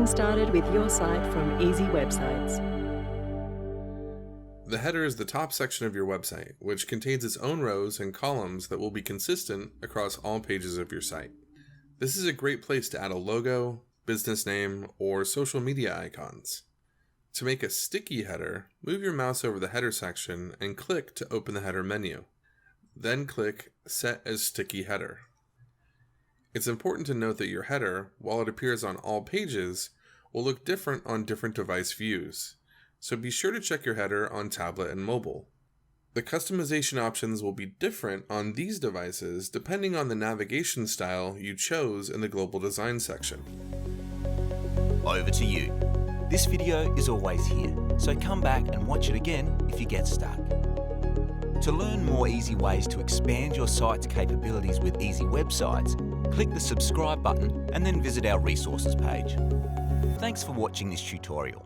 getting started with your site from Easy Websites. The header is the top section of your website, which contains its own rows and columns that will be consistent across all pages of your site. This is a great place to add a logo, business name, or social media icons. To make a sticky header, move your mouse over the header section and click to open the header menu. Then click Set as Sticky Header. It's important to note that your header, while it appears on all pages, will look different on different device views, so be sure to check your header on tablet and mobile. The customization options will be different on these devices depending on the navigation style you chose in the Global Design section. Over to you. This video is always here, so come back and watch it again if you get stuck. To learn more easy ways to expand your site's capabilities with Easy Websites, click the subscribe button and then visit our resources page. Thanks for watching this tutorial.